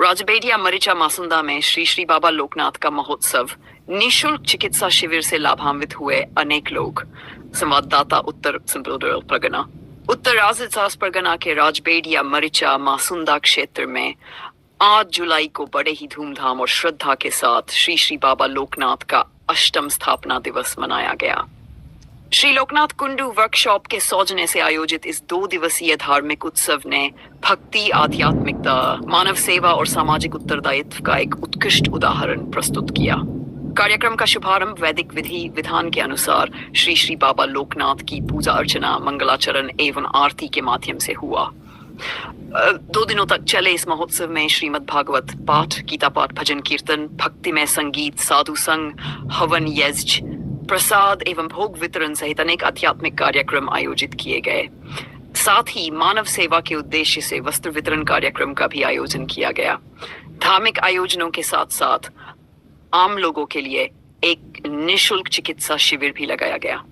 राजबेड़िया मरीचा मासुंदा में श्री श्री बाबा लोकनाथ का महोत्सव, निःशुल्क चिकित्सा शिविर से लाभान्वित हुए अनेक लोग। संवाददाता उत्तर सिंपल परगना। उत्तर राजस्थान परगना के राजबेड़िया मरीचा मासुंदा क्षेत्र में 8 जुलाई को बड़े ही धूमधाम और श्रद्धा के साथ श्री श्री बाबा लोकनाथ का अष्टम स्थापना दिवस मनाया गया। श्री लोकनाथ कुंडू वर्कशॉप के सौजन्य से आयोजित इस 2 दिवसीय धार्मिक उत्सव ने भक्ति, आध्यात्मिकता, मानव सेवा और सामाजिक उत्तरदायित्व का एक उत्कृष्ट उदाहरण प्रस्तुत किया। कार्यक्रम का शुभारंभ वैदिक विधि विधान के अनुसार श्री श्री बाबा लोकनाथ की पूजा अर्चना, मंगलाचरण एवं आरती के माध्यम से हुआ। 2 दिनों तक चले इस महोत्सव में श्रीमद् भागवत पाठ, गीता पाठ, भजन कीर्तन, भक्तिमय संगीत, साधु संग, हवन यज्ञ, प्रसाद एवं भोग वितरण सहित अनेक आध्यात्मिक कार्यक्रम आयोजित किए गए। साथ ही मानव सेवा के उद्देश्य से वस्त्र वितरण कार्यक्रम का भी आयोजन किया गया। धार्मिक आयोजनों के साथ साथ आम लोगों के लिए एक निःशुल्क चिकित्सा शिविर भी लगाया गया।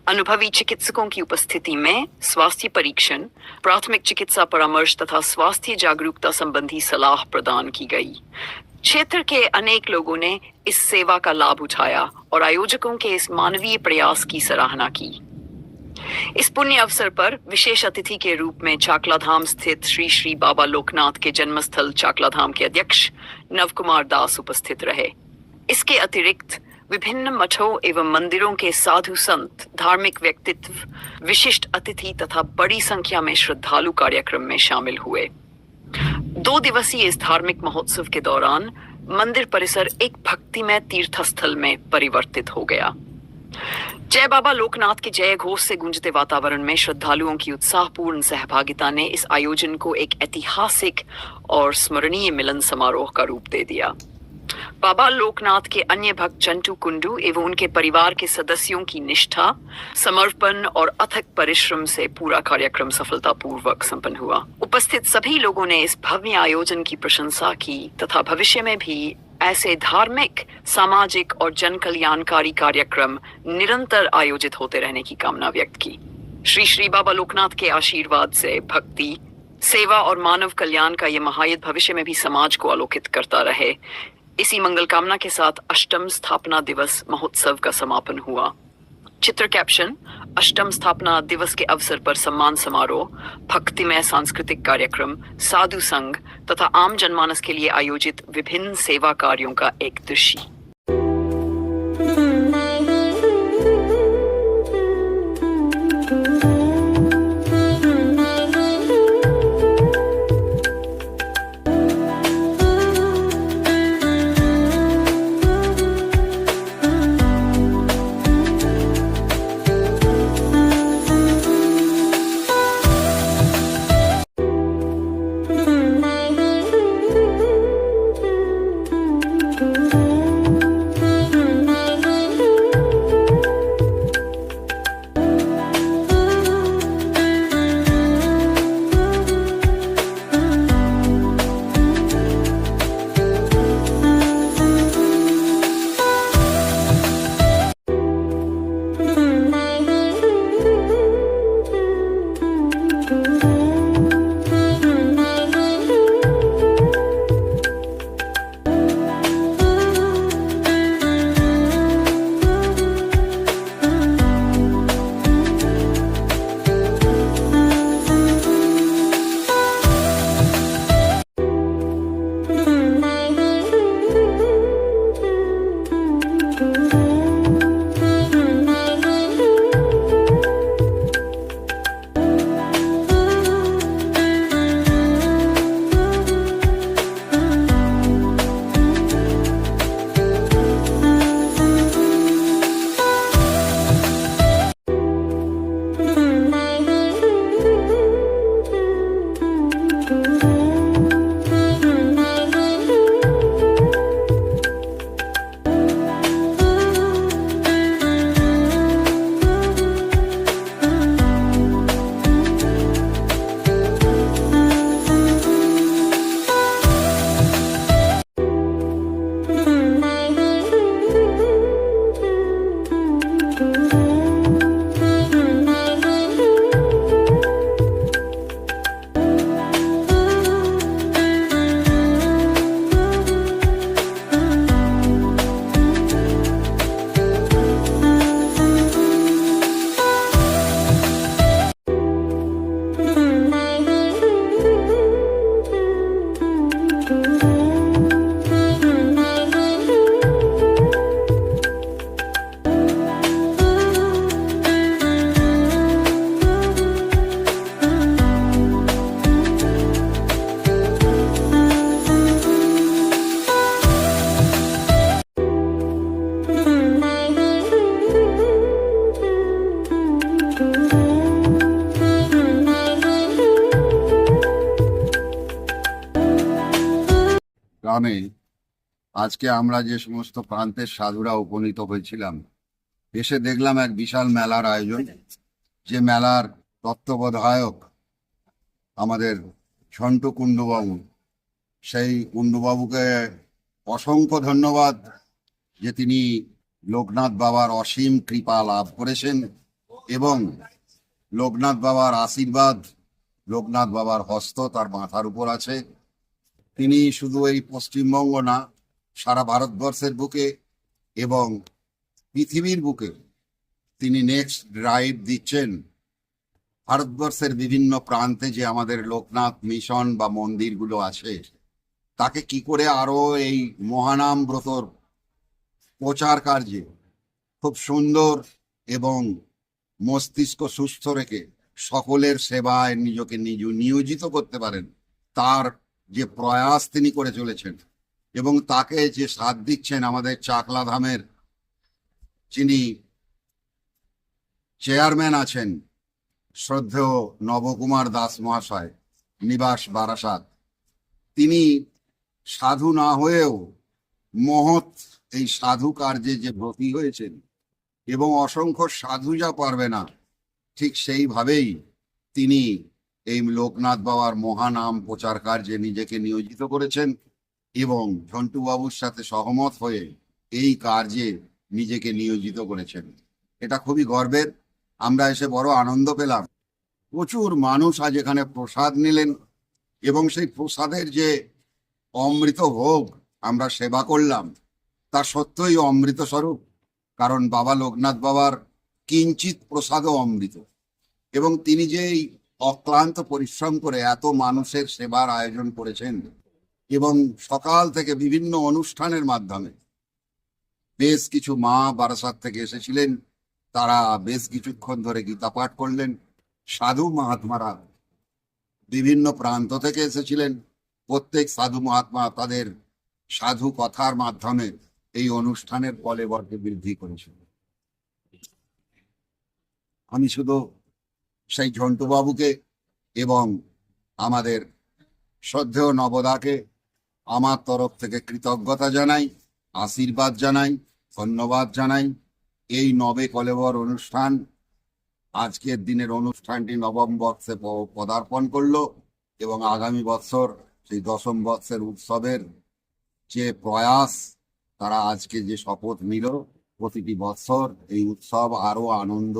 अनुभवी चिकित्सकों की उपस्थिति में स्वास्थ्य परीक्षण, प्राथमिक चिकित्सा परामर्श तथा स्वास्थ्य जागरूकता संबंधी सलाह प्रदान की गई। क्षेत्र के अनेक लोगों ने इस सेवा का लाभ उठाया और आयोजकों के इस मानवीय प्रयास की सराहना की। इस पुण्य अवसर पर विशेष अतिथि के रूप में चाकलाधाम स्थित श्री श्री बाबा लोकनाथ के जन्मस्थल चाकलाधाम के अध्यक्ष नवकुमार दास उपस्थित रहे। इसके अतिरिक्त विभिन्न मठों एवं मंदिरों के साधु संत, धार्मिक व्यक्तित्व, विशिष्ट अतिथि तथा बड़ी संख्या में श्रद्धालु कार्यक्रम में शामिल हुए। 2 दिवसीय इस धार्मिक महोत्सव के दौरान मंदिर परिसर एक भक्तिमय तीर्थस्थल में परिवर्तित हो गया। जय बाबा लोकनाथ के जय घोष से गूंजते वातावरण में श्रद्धालुओं की उत्साहपूर्ण सहभागिता ने इस आयोजन को एक ऐतिहासिक और स्मरणीय मिलन समारोह का रूप दे दिया। बाबा लोकनाथ के अन्य भक्त चंटू कुंडू एवं उनके परिवार के सदस्यों की निष्ठा, समर्पण और अथक परिश्रम से पूरा कार्यक्रम सफलतापूर्वक संपन्न हुआ। उपस्थित सभी लोगों ने इस भव्य आयोजन की प्रशंसा की तथा भविष्य में भी ऐसे धार्मिक, सामाजिक और जन कल्याणकारी कार्यक्रम निरंतर आयोजित होते रहने की कामना व्यक्त की। श्री श्री बाबा लोकनाथ के आशीर्वाद से भक्ति, सेवा और मानव कल्याण का यह महायज्ञ भविष्य में भी समाज को आलोकित करता रहे। इसी मंगल कामना के साथ अष्टम स्थापना दिवस महोत्सव का समापन हुआ। चित्र कैप्शन: अष्टम स्थापना दिवस के अवसर पर सम्मान समारोह, भक्तिमय सांस्कृतिक कार्यक्रम, साधु संघ तथा आम जनमानस के लिए आयोजित विभिन्न सेवा कार्यों का एक दृश्य। গ্রামে আজকে আমরা যে সমস্ত প্রান্তের সাধুরা উপনীত হয়েছিলাম, এসে দেখলাম এক বিশাল মেলার আয়োজন। যে মেলার তত্ত্বাবধায়ক আমাদের ঝন্টু কুণ্ডুবাবু, সেই কুণ্ডুবাবুকে অসংখ্য ধন্যবাদ যে তিনি লোকনাথ বাবার অসীম কৃপা লাভ করেছেন এবং লোকনাথ বাবার আশীর্বাদ, লোকনাথ বাবার হস্ত তার মাথার উপর আছে। তিনি শুধু এই পশ্চিমবঙ্গ না, সারা ভারতবর্ষের বুকে এবং পৃথিবীর বুকে তিনি নেক্সট ড্রাইভ দিচ্ছেন। ভারতবর্ষের বিভিন্ন প্রান্তে যে আমাদের লোকনাথ মিশন বা মন্দিরগুলো আছে, তাকে কি করে আরো এই মহানাম ব্রতর প্রচার কার্যে খুব সুন্দর এবং মস্তিষ্ক সুস্থ রেখে সকলের সেবায় নিজেকে নিয়োজিত করতে পারেন, তার যে প্রয়াস তিনি করে চলেছেন এবং তাকে যে সাথ দিচ্ছেন আমাদের চাকলা ধামের যিনি চেয়ারম্যান আছেন, শ্রদ্ধেয় নবকুমার দাস মহাশয়, নিবাস বারাসাত। তিনি সাধু না হয়েও মহৎ এই সাধু কার্যে যে ব্রতী হয়েছেন এবং অসংখ্য সাধু যা পারবে না, ঠিক সেইভাবেই তিনি এই লোকনাথ বাবার মহানাম প্রচার কার্যে নিজেকে নিয়োজিত করেছেন এবং ঝন্টু বাবুর সাথে সহমত হয়ে এই কার্যে নিজেকে নিয়োজিত করেছেন। এটা খুবই গর্বের। আমরা এসে বড় আনন্দ পেলাম। প্রচুর মানুষ আজ এখানে প্রসাদ নিলেন এবং সেই প্রসাদের যে অমৃত ভোগ আমরা সেবা করলাম, তা সত্যই অমৃত স্বরূপ। কারণ বাবা লোকনাথ বাবার কিঞ্চিত প্রসাদও অমৃত। এবং তিনি যে এই অক্লান্ত পরিশ্রম করে এত মানুষের সেবার আয়োজন করেছেন এবং সকাল থেকে বিভিন্ন অনুষ্ঠানের মাধ্যমে বেশ কিছু মা বারাসাত থেকে এসেছিলেন, তারা বেশ কিছুক্ষণ ধরে গীতা পাঠ করলেন। সাধু মহাত্মারা বিভিন্ন প্রান্ত থেকে এসেছিলেন। প্রত্যেক সাধু মহাত্মা তাদের সাধু কথার মাধ্যমে এই অনুষ্ঠানের কলেবরকে বৃদ্ধি করেছিল। আমি শুধু সেই ঝন্টু বাবুকে এবং আমাদের শ্রদ্ধেয় নবদাকে আমার তরফ থেকে কৃতজ্ঞতা জানাই, আশীর্বাদ জানাই, ধন্যবাদ জানাই। এই নবে কলেবর অনুষ্ঠান, আজকের দিনের অনুষ্ঠানটি নবম বর্ষে পদার্পণ করলো এবং আগামী বৎসর সেই দশম বর্ষের উৎসবের যে প্রয়াস, তারা আজকে যে শপথ নিল, প্রতিটি বৎসর এই উৎসব আরো আনন্দ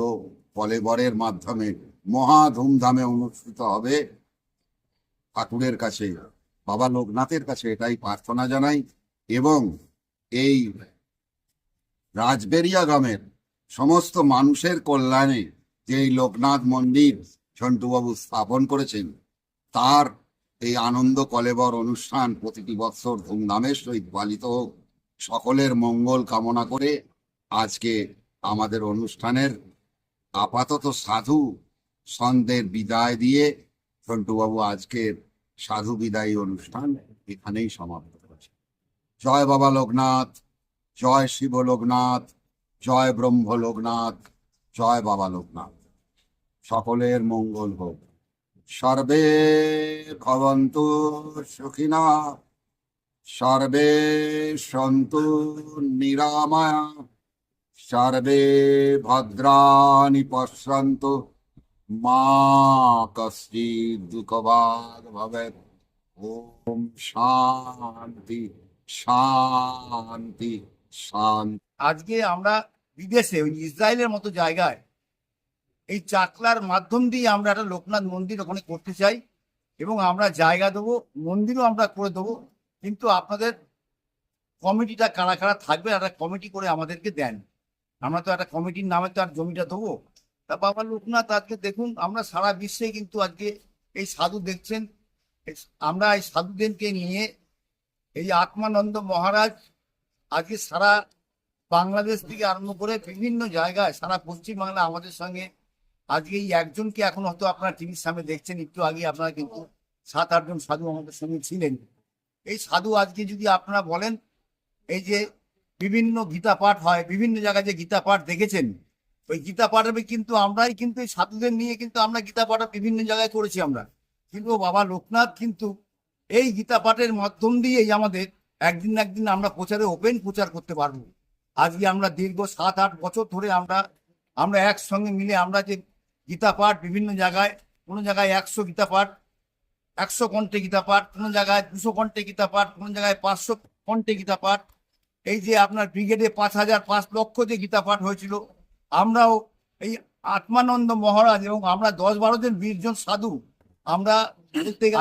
কলেবরের মাধ্যমে মহা ধুমধামে অনুষ্ঠিত হবে। ঠাকুরের কাছে, বাবা লোকনাথের কাছে এটাই প্রার্থনা জানাই এবং এই রাজবেরিয়া গ্রামের সমস্ত মানুষের কল্যাণে যে এই লোকনাথ মন্দির ঝন্টুবাবু স্থাপন করেছেন, তার এই আনন্দ কলেবর অনুষ্ঠান প্রতিটি বৎসর ধুমধামের সহিত পালিত হোক, সকলের মঙ্গল কামনা করে আজকে আমাদের অনুষ্ঠানের আপাতত সাধু সন্ধ্যের বিদায় দিয়ে ঝন্টুবাবু আজকের সাধু বিদায়ী অনুষ্ঠান এখানেই সমাপ্ত করেছে। জয় বাবা লোকনাথ, জয় শিব লোকনাথ, জয় ব্রহ্ম লোকনাথ, জয় বাবা লোকনাথ। সকলের মঙ্গল হোক। সর্বে ভবন্তু সুখিনা, সর্বে সন্তু নিরাময়া, সর্বে ভদ্রাণি পশ্যন্তু, মা কশ্চিৎ দুঃখভাগ্ ভবেৎ। ওম শান্তি শান্তি শান্তি। আজকে আমরা বিদেশে ওই ইসরায়েলের মতো জায়গায় এই চাকলার মাধ্যম দিয়ে আমরা একটা লোকনাথ মন্দির ওখানে করতে চাই এবং আমরা জায়গা দেবো, মন্দিরও আমরা করে দেবো। কিন্তু আপনাদের কমিটিটা কারা কারা থাকবে, একটা কমিটি করে আমাদেরকে দেন। আমরা তো একটা কমিটির নামে তো আর জমিটা দেবো। তা বাবা লোকনাথ আজকে দেখুন, আমরা সারা বিশ্বে কিন্তু আজকে এই সাধু দেখছেন। আমরা এই সাধুদেরকে নিয়ে এই আত্মানন্দ মহারাজ আজকে সারা বাংলাদেশ থেকে আরম্ভ করে বিভিন্ন জায়গায় সারা পশ্চিমবাংলা আমাদের সঙ্গে আজকে এই একজনকে এখন হয়তো আপনারা টিভির সামনে দেখছেন, একটু আগে আপনারা কিন্তু 7-8 জন সাধু আমাদের সঙ্গে ছিলেন। এই সাধু আজকে যদি আপনারা বলেন, এই যে বিভিন্ন গীতা পাঠ হয়, বিভিন্ন জায়গায় যে গীতা পাঠ দেখেছেন, ওই গীতা পাঠে কিন্তু আমরাই কিন্তু এই সাধুদের নিয়ে কিন্তু আমরা গীতা পাঠ বিভিন্ন জায়গায় করেছি আমরা। কিন্তু বাবা লোকনাথ কিন্তু এই গীতা পাঠের মাধ্যম দিয়েই আমাদের একদিন না একদিন আমরা প্রচারে ওপেন প্রচার করতে পারবো। আজকে আমরা দীর্ঘ 7-8 বছর ধরে আমরা একসঙ্গে মিলে আমরা যে গীতা পাঠ বিভিন্ন জায়গায়, কোনো জায়গায় 100 গীতা পাঠ, 100 কণ্ঠে গীতা পাঠ, কোনো জায়গায় 200 কণ্ঠে গীতা পাঠ, কোনো জায়গায় 500 কণ্ঠে গীতা পাঠ, এই যে আপনার ব্রিগেডে 5 লক্ষ যে গীতা পাঠ হয়েছিল, আমরাও এই আত্মানন্দ মহারাজ এবং আমরা 10-12 জন 20 জন সাধু আমরা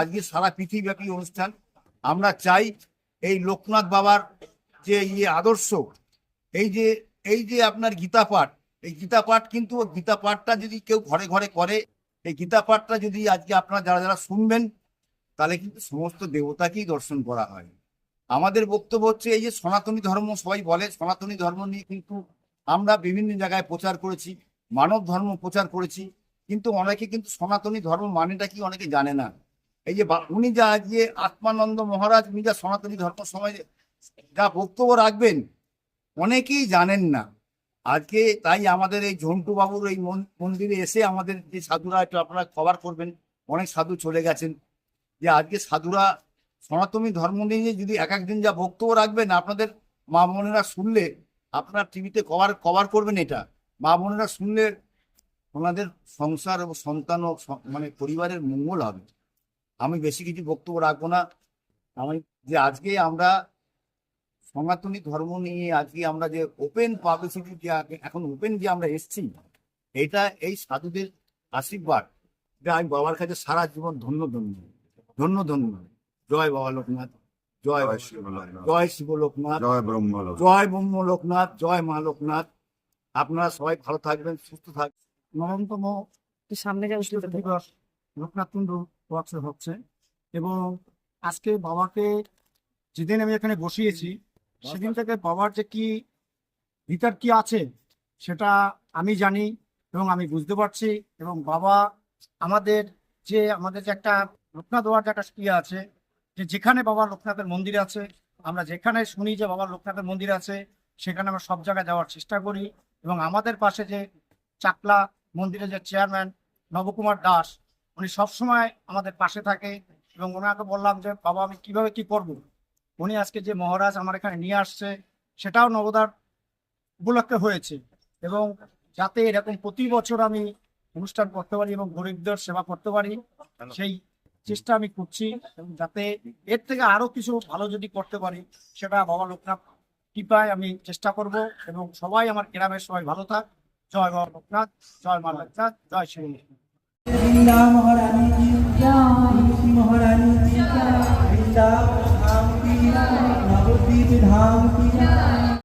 আজকে সারা পৃথিবীব্যাপী অনুষ্ঠান। আমরা চাই এই লোকনাথ বাবার যে আদর্শ, এই যে আপনার গীতা পাঠ, এই গীতা পাঠ কিন্তু গীতা পাঠটা যদি কেউ ঘরে ঘরে করে, এই গীতা পাঠটা যদি আজকে আপনারা যারা যারা শুনবেন, তাহলে কিন্তু সমস্ত দেবতাকেই দর্শন করা হয়। আমাদের বক্তব্য হচ্ছে এই যে সনাতনী ধর্ম, সবাই বলে সনাতনী ধর্ম নিয়ে কিন্তু আমরা বিভিন্ন জায়গায় প্রচার করেছি, মানব ধর্ম প্রচার করেছি, কিন্তু অনেকে কিন্তু সনাতনী ধর্ম মানেটা কি অনেকে জানে না। এই যে উনি যা আজকে আত্মানন্দ মহারাজ উনি যা সনাতনী ধর্ম সময় যা বক্তব্য রাখবেন অনেকেই জানেন না। আজকে তাই আমাদের এই ঝন্টু বাবুর এই মন্দিরে এসে আমাদের যে সাধুরা, একটু আপনারা খবর করবেন, অনেক সাধু চলে গেছেন, যে আজকে সাধুরা সনাতনী ধর্ম নিয়ে যদি এক একদিন যা বক্তব্য রাখবেন, আপনাদের মা বোনেরা শুনলে, আপনার টিভিতে কভার করবেন, এটা মা বোনেরা শুনলে ওনাদের সংসার এবং সন্তান ও মানে পরিবারের মঙ্গল হবে। আমি বেশি কিছু বক্তব্য রাখবো না। আমি যে আজকে আমরা সনাতনী ধর্ম নিয়ে আজকে আমরা যে ওপেন পাবলিসিটি, যে এখন ওপেন যে আমরা এসছি, এটা এই সাধুদের আশীর্বাদ, যা আমি বাবার কাছে সারা জীবন ধন্য ধন্য ধন্য ধন্য। জয় বাবা লোকনাথ, জয় জয় শিব লোকনাথ, জয় ব্রহ্ম লোক। জয় ব্রহ্ম লোকনাথ, জয় মা লোকনাথ। আপনারা সবাই ভালো থাকবেন, সুস্থ থাকবেন। 9তম সামনে দিবস লোকনাথ কুণ্ডু ওয়ার্কশপ হচ্ছে, এবং আজকে বাবাকে যেদিন আমি এখানে বসিয়েছি সেদিন থেকে বাবার যে কি ভিতর কি আছে সেটা আমি জানি এবং আমি বুঝতে পারছি। এবং বাবা আমাদের যে একটা লোকনাথ দেওয়ার যে একটা ইয়ে আছে, যে যেখানে বাবা লোকনাথের মন্দির আছে, আমরা যেখানে শুনি যে বাবার লোকনাথের মন্দির আছে, সেখানে আমরা সব জায়গায় যাওয়ার চেষ্টা করি। এবং আমাদের পাশে যে চাকলা মন্দিরের যে চেয়ারম্যান নবকুমার দাস, উনি সবসময় আমাদের পাশে থাকে। এবং ওনাকে বললাম যে বাবা আমি কিভাবে কি করব, উনি আজকে যে মহারাজ আমার এখানে নিয়ে আসছে সেটাও নবদার উপলক্ষে হয়েছে। এবং যাতে এরকম প্রতি বছর আমি অনুষ্ঠান করতে পারি এবং গরিবদের সেবা করতে পারি, সেই চেষ্টা আমি করছি। এবং যাতে এর থেকে আরো কিছু ভালো যদি করতে পারি, সেটা বাবা লোকনাথ কৃপায় আমি চেষ্টা করব। এবং সবাই আমার গ্রামের সবাই ভালো থাক। জয় বাবা লোকনাথ, জয় মা লোকনাথ, জয় শ্রী वृंदा महारानी की तुलसी महारानी की वृंदावन धाम की नवद्वीप धाम की